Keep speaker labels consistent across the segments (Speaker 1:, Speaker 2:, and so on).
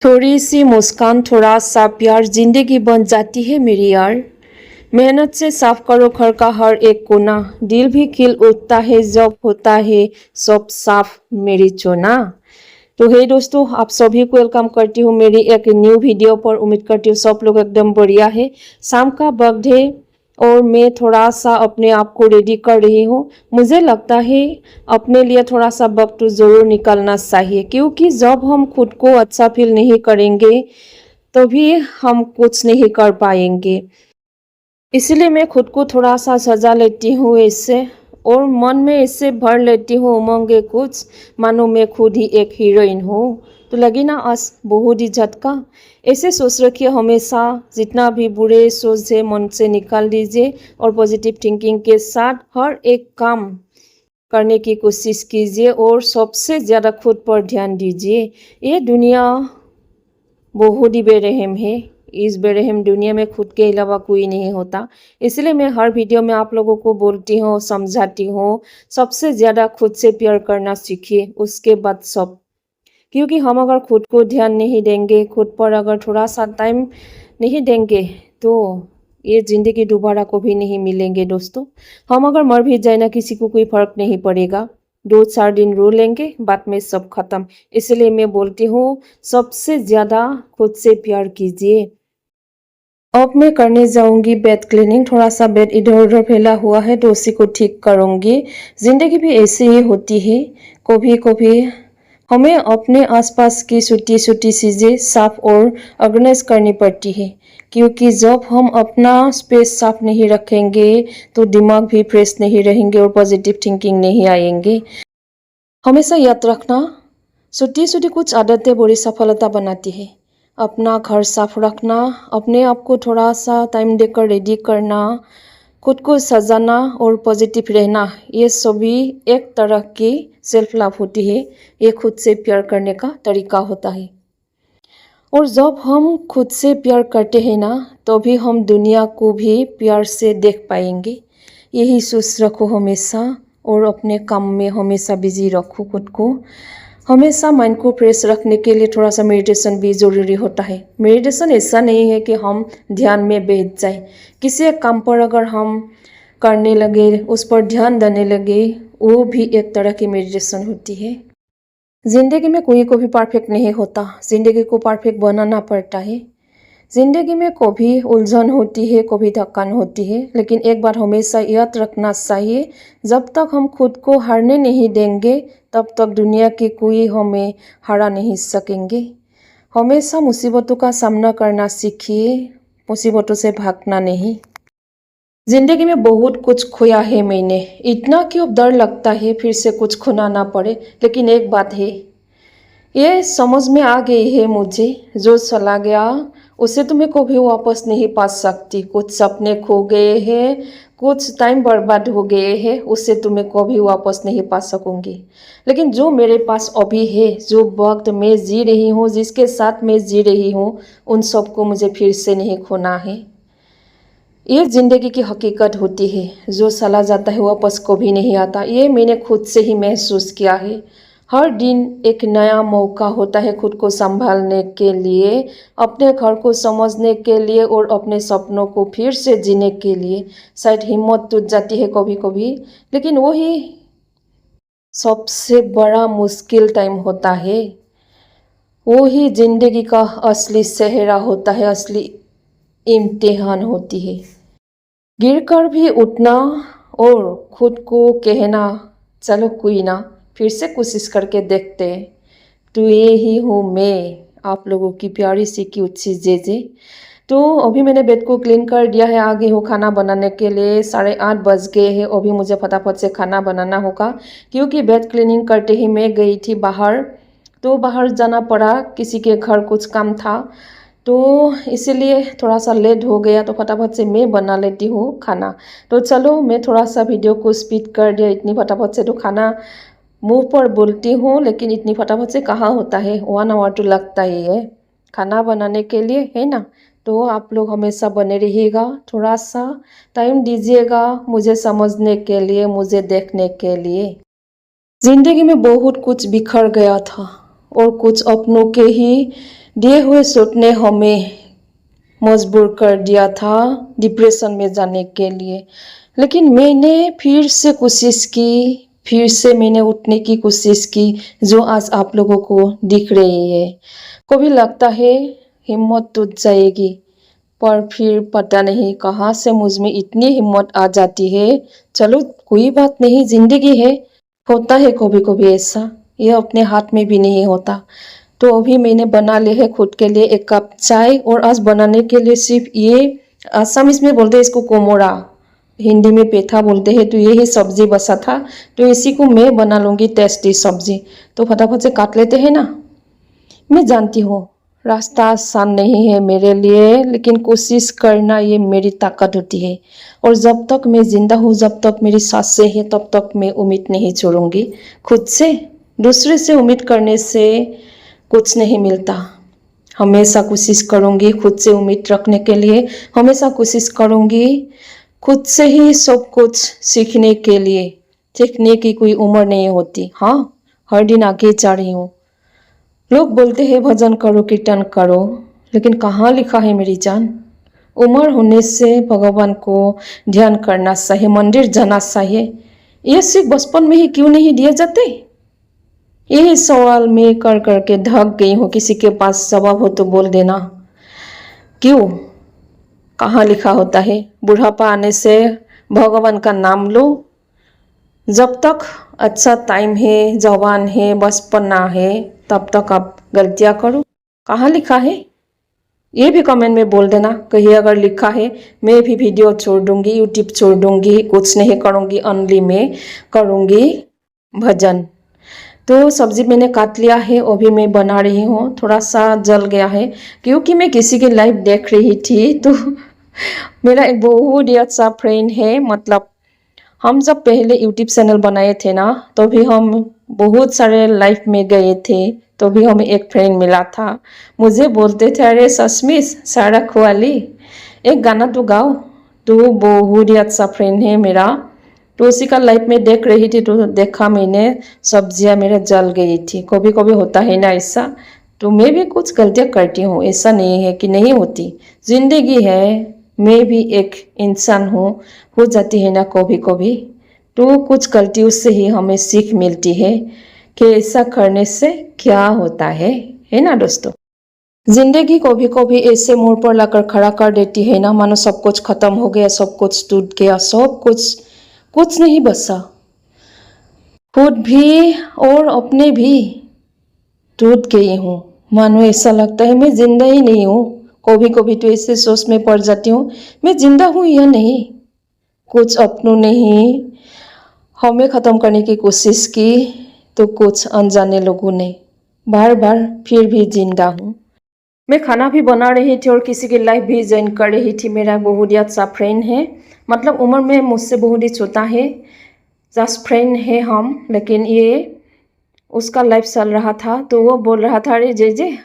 Speaker 1: थोड़ी सी मुस्कान, थोड़ा सा प्यार, जिंदगी बन जाती है मेरी यार। मेहनत से साफ करो घर का हर एक कोना, दिल भी खिल उठता है जब होता है सब साफ मेरी चोना। तो हे दोस्तों, आप सभी को वेलकम करती हूँ मेरी एक न्यू वीडियो पर। उम्मीद करती हूँ सब लोग एकदम बढ़िया है। शाम का वक्त है और मैं थोड़ा सा अपने आप को रेडी कर रही हूँ। मुझे लगता है अपने लिए थोड़ा सा वक्त तो ज़रूर निकालना चाहिए, क्योंकि जब हम खुद को अच्छा फील नहीं करेंगे तभी हम कुछ नहीं कर पाएंगे। इसलिए मैं खुद को थोड़ा सा सजा लेती हूँ इससे, और मन में इससे भर लेती हूँ उमंगे कुछ, मानो मैं खुद ही एक हीरोइन हूँ। तो लगी ना आज बहुत ही झटका। ऐसे सोच रखिए हमेशा, जितना भी बुरे सोच है मन से निकाल दीजिए और पॉजिटिव थिंकिंग के साथ हर एक काम करने की कोशिश कीजिए और सबसे ज़्यादा खुद पर ध्यान दीजिए। ये दुनिया बहुत ही बेरहम है। इस बेरहम दुनिया में खुद के अलावा कोई नहीं होता। इसलिए मैं हर वीडियो में आप लोगों को बोलती हूँ, समझाती हूँ, सबसे ज़्यादा खुद से प्यार करना सीखिए, उसके बाद सब। क्योंकि हम अगर खुद को ध्यान नहीं देंगे, खुद पर अगर थोड़ा सा टाइम नहीं देंगे, तो ये ज़िंदगी दोबारा कभी नहीं मिलेंगे दोस्तों। हम अगर मर भी जाए ना, किसी को कोई फर्क नहीं पड़ेगा। 2-4 दिन रो लेंगे, बाद में सब खत्म। इसलिए मैं बोलती हूँ, सबसे ज़्यादा खुद से प्यार कीजिए। अब मैं करने जाऊंगी बेड क्लीनिंग। थोड़ा सा बेड इधर उधर फैला हुआ है तो उसी को ठीक करूंगी। जिंदगी भी ऐसी ही होती है, कभी कभी हमें अपने आसपास की छोटी छोटी चीज़ें साफ और ऑर्गेनाइज करनी पड़ती है। क्योंकि जब हम अपना स्पेस साफ नहीं रखेंगे तो दिमाग भी फ्रेश नहीं रहेंगे और पॉजिटिव थिंकिंग नहीं आएंगे। हमेशा याद रखना, छोटी छोटी कुछ आदतें बड़ी सफलता बनाती है। अपना घर साफ रखना, अपने आप को थोड़ा सा टाइम देकर रेडी करना, खुद को सजाना और पॉजिटिव रहना, ये सभी एक तरह की सेल्फ लव होती है। ये खुद से प्यार करने का तरीका होता है। और जब हम खुद से प्यार करते हैं ना, तभी हम दुनिया को भी प्यार से देख पाएंगे। यही सोच रखो हमेशा, और अपने काम में हमेशा बिजी रखो खुद को। हमेशा माइंड को फ्रेश रखने के लिए थोड़ा सा मेडिटेशन भी ज़रूरी होता है। मेडिटेशन ऐसा नहीं है कि हम ध्यान में बैठ जाए। किसी एक काम पर अगर हम करने लगे, उस पर ध्यान देने लगे, वो भी एक तरह की मेडिटेशन होती है। ज़िंदगी में कोई को भी परफेक्ट नहीं होता, ज़िंदगी को परफेक्ट बनाना पड़ता है। ज़िंदगी में कभी उलझन होती है, कभी थकान होती है, लेकिन एक बार हमेशा याद रखना चाहिए, जब तक हम खुद को हारने नहीं देंगे तब तक दुनिया के कोई हमें हरा नहीं सकेंगे। हमेशा मुसीबतों का सामना करना सीखिए, मुसीबतों से भागना नहीं। ज़िंदगी में बहुत कुछ खोया है मैंने, इतना क्यों डर लगता है फिर से कुछ खोना ना पड़े। लेकिन एक बात है, ये समझ में आ गई है मुझे, जो चला गया उसे तो मैं कभी वापस नहीं पा सकती। कुछ सपने खो गए हैं, कुछ टाइम बर्बाद हो गए हैं, उससे तो मैं कभी वापस नहीं पा सकूंगी। लेकिन जो मेरे पास अभी है, जो वक्त मैं जी रही हूँ, जिसके साथ मैं जी रही हूँ, उन सबको मुझे फिर से नहीं खोना है। ये ज़िंदगी की हकीकत होती है, जो चला जाता है वापस कभी नहीं आता। ये मैंने खुद से ही महसूस किया है। हर दिन एक नया मौका होता है खुद को संभालने के लिए, अपने घर को समझने के लिए और अपने सपनों को फिर से जीने के लिए। शायद हिम्मत टूट जाती है कभी कभी, लेकिन वही सबसे बड़ा मुश्किल टाइम होता है। वही ज़िंदगी का असली सेहरा होता है, असली इम्तिहान होती है। गिरकर भी उठना और खुद को कहना, चलो कोई ना, फिर से कोशिश करके देखते हैं। तो ये ही हूँ मैं, आप लोगों की प्यारी सी क्यूट सी जे। तो अभी मैंने बेड को क्लीन कर दिया है, आ गई हूँ खाना बनाने के लिए। 8:30 बज गए हैं। अभी मुझे फटाफट से खाना बनाना होगा, क्योंकि बेड क्लीनिंग करते ही मैं गई थी बाहर, तो बाहर जाना पड़ा, किसी के घर कुछ काम था, तो इसीलिए थोड़ा सा लेट हो गया। तो फटाफट से मैं बना लेती हूँ खाना। तो चलो, मैं थोड़ा सा वीडियो को स्पीड कर दिया, इतनी फटाफट से तो खाना मुंह पर बोलती हूँ, लेकिन इतनी फटाफट से कहाँ होता है। 1 आवर तो लगता ही है खाना बनाने के लिए, है ना। तो आप लोग हमेशा बने रहिएगा, थोड़ा सा टाइम दीजिएगा मुझे समझने के लिए, मुझे देखने के लिए। ज़िंदगी में बहुत कुछ बिखर गया था और कुछ अपनों के ही दिए हुए सूट ने हमें मजबूर कर दिया था डिप्रेशन में जाने के लिए। लेकिन मैंने फिर से कोशिश की, फिर से मैंने उठने की कोशिश की, जो आज आप लोगों को दिख रही है। कभी लगता है हिम्मत टूट जाएगी, पर फिर पता नहीं कहाँ से मुझ में इतनी हिम्मत आ जाती है। चलो कोई बात नहीं, जिंदगी है, होता है कभी कभी ऐसा, ये अपने हाथ में भी नहीं होता। तो अभी मैंने बना लिए है खुद के लिए एक कप चाय, और आज बनाने के लिए सिर्फ ये, असमिस में बोलते हैं इसको कोमोरा, हिंदी में पेठा बोलते हैं। तो यही सब्जी बसा था, तो इसी को मैं बना लूँगी टेस्टी सब्जी। तो फटाफट से काट लेते हैं ना। मैं जानती हूँ रास्ता आसान नहीं है मेरे लिए, लेकिन कोशिश करना ये मेरी ताकत होती है। और जब तक मैं जिंदा हूँ, जब तक मेरी सांसें हैं, तब तक मैं उम्मीद नहीं छोड़ूंगी खुद से। दूसरे से उम्मीद करने से कुछ नहीं मिलता। हमेशा कोशिश करूंगी खुद से उम्मीद रखने के लिए, हमेशा कोशिश करूंगी खुद से ही सब कुछ सीखने के लिए। सीखने की कोई उम्र नहीं होती। हाँ, हर दिन आगे जा रही हूँ। लोग बोलते हैं भजन करो, कीर्तन करो, लेकिन कहाँ लिखा है मेरी जान? उम्र होने से भगवान को ध्यान करना चाहिए, मंदिर जाना चाहिए। ये सिर्फ बचपन में ही क्यों नहीं दिए जाते? यही सवाल मैं कर करके थक गई हूँ। किसी के पास जवाब हो तो बोल देना। क्यों? कहाँ लिखा होता है बुढ़ापा आने से भगवान का नाम लो? जब तक अच्छा टाइम है, जवान है, बचपना है, तब तक आप गलतियाँ करो। कहाँ लिखा है? ये भी कमेंट में बोल देना। कहीं अगर लिखा है, मैं भी वीडियो छोड़ दूंगी, यूट्यूब छोड़ दूंगी, कुछ नहीं करूँगी, ओनली मैं करूँगी भजन। तो सब्जी मैंने काट लिया है, अभी मैं बना रही हूँ। थोड़ा सा जल गया है क्योंकि मैं किसी की लाइव देख रही थी। तो मेरा एक बहुत ही अच्छा फ्रेंड है, मतलब हम जब पहले यूट्यूब चैनल बनाए थे ना, तो भी हम बहुत सारे लाइव में गए थे, तो भी हमें एक फ्रेंड मिला था। मुझे बोलते थे, अरे सस्मिस सारा खुआली, एक गाना तो गाओ। तो बहुत ही अच्छा फ्रेंड है मेरा। तो उसी का लाइफ में देख रही थी, तो देखा मैंने, सब्जियां मेरा जल गई थी। कभी कभी होता है ना ऐसा। तो मैं भी कुछ गलतियां करती हूँ, ऐसा नहीं है कि नहीं होती, जिंदगी है, मैं भी एक इंसान हूँ, हो जाती है ना कभी कभी। तो कुछ गलतियों से ही हमें सीख मिलती है कि ऐसा करने से क्या होता है ना दोस्तों। जिंदगी कभी कभी ऐसे मोड़ पर लाकर खड़ा कर देती है ना, मानो सब कुछ खत्म हो गया, सब कुछ टूट गया, सब कुछ नहीं बचा। खुद भी और अपने भी टूट गई हूँ। मानो ऐसा लगता है मैं जिंदा ही नहीं हूँ। कभी कभी तो ऐसे सोच में पड़ जाती हूँ, मैं जिंदा हूँ या नहीं। कुछ अपनों ने ही हमें ख़त्म करने की कोशिश की, तो कुछ अनजाने लोगों ने। बार बार फिर भी जिंदा हूँ। मैं खाना भी बना रही थी और किसी की लाइफ भी ज्वाइन कर रही थी। मेरा बहुत ही अच्छा फ्रेंड है, मतलब उम्र में मुझसे बहुत ही छोटा है, जस्ट फ्रेंड है हम। लेकिन ये उसका लाइफ चल रहा था, तो वो बोल रहा था, अरे जे जे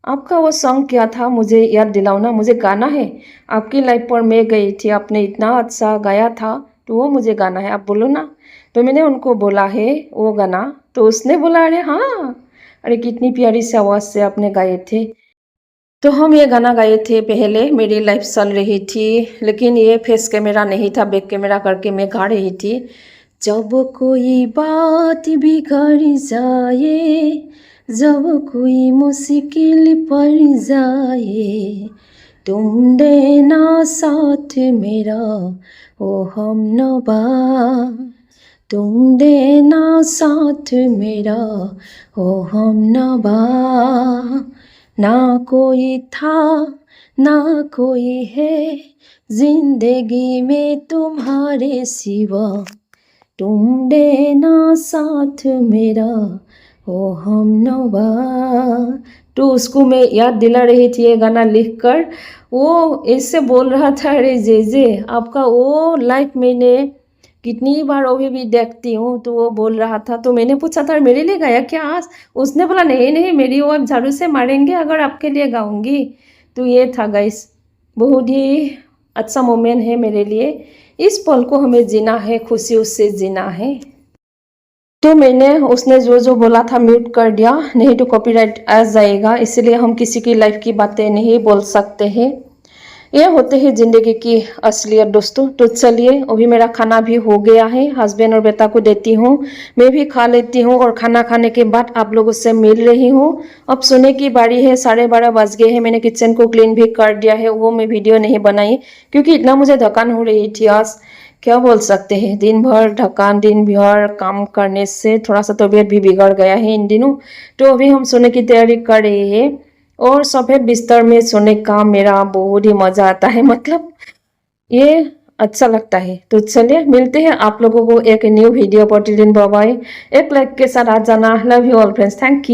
Speaker 1: आपका वो सॉन्ग क्या था, मुझे याद दिलाओ ना, मुझे गाना है। आपकी लाइफ पर मैं गई थी, आपने इतना अच्छा गाया था, तो वो मुझे गाना है, आप बोलो ना। तो मैंने उनको बोला है वो गाना, तो उसने बोला, अरे हाँ, अरे कितनी प्यारी सी आवाज़ से आपने गाए थे। तो हम ये गाना गाए थे पहले, मेरी लाइफ चल रही थी, लेकिन ये फेस कैमरा नहीं था, बैक कैमरा करके मैं गा रही थी। जब कोई बात बिगड़ जाए, जब कोई मुश्किल पड़ जाए, तुम देना साथ मेरा ओ हमनवा, तुम देना साथ मेरा ओ हमनवा। ना कोई था ना कोई है जिंदगी में तुम्हारे सिवा, तुम देना साथ मेरा ओ हमनवा। तो उसको मैं याद दिला रही थी ये गाना लिखकर। वो ऐसे बोल रहा था, अरे जे आपका वो लाइफ मैंने कितनी बार अभी भी देखती हूँ। तो वो बोल रहा था, तो मैंने पूछा था, मेरे लिए गाया क्या आज? उसने बोला, नहीं नहीं, मेरी वो अब झाड़ू से मारेंगे अगर आपके लिए गाऊंगी। तो ये था गाइस, बहुत ही अच्छा मोमेंट है मेरे लिए। इस पल को हमें जीना है, खुशी उससे जीना है। तो मैंने उसने जो जो बोला था म्यूट कर दिया, नहीं तो कॉपीराइट आ जाएगा, इसलिए हम किसी की लाइफ की बातें नहीं बोल सकते हैं। ये होते हैं जिंदगी की असलियत दोस्तों। तो चलिए, अभी मेरा खाना भी हो गया है, हस्बैंड और बेटा को देती हूँ, मैं भी खा लेती हूँ और खाना खाने के बाद आप लोगों से मिल रही हूँ। अब सोने की बारी है, 12:30 बज गए हैं। मैंने किचन को क्लीन भी कर दिया है, वो मैं वीडियो नहीं बनाई क्योंकि इतना मुझे थकान हो रही थी आज। क्या बोल सकते हैं, दिन भर थकान, दिन भर काम करने से थोड़ा सा तबीयत भी बिगड़ गया है इन दिनों। तो अभी हम सोने की तैयारी कर रहे हैं और सफेद बिस्तर में सोने का मेरा बहुत ही मजा आता है, मतलब ये अच्छा लगता है। तो चलिए मिलते हैं आप लोगों को एक न्यू वीडियो पर। Till then bye bye. एक लाइक के साथ आ जाना। Love you all friends, thank you.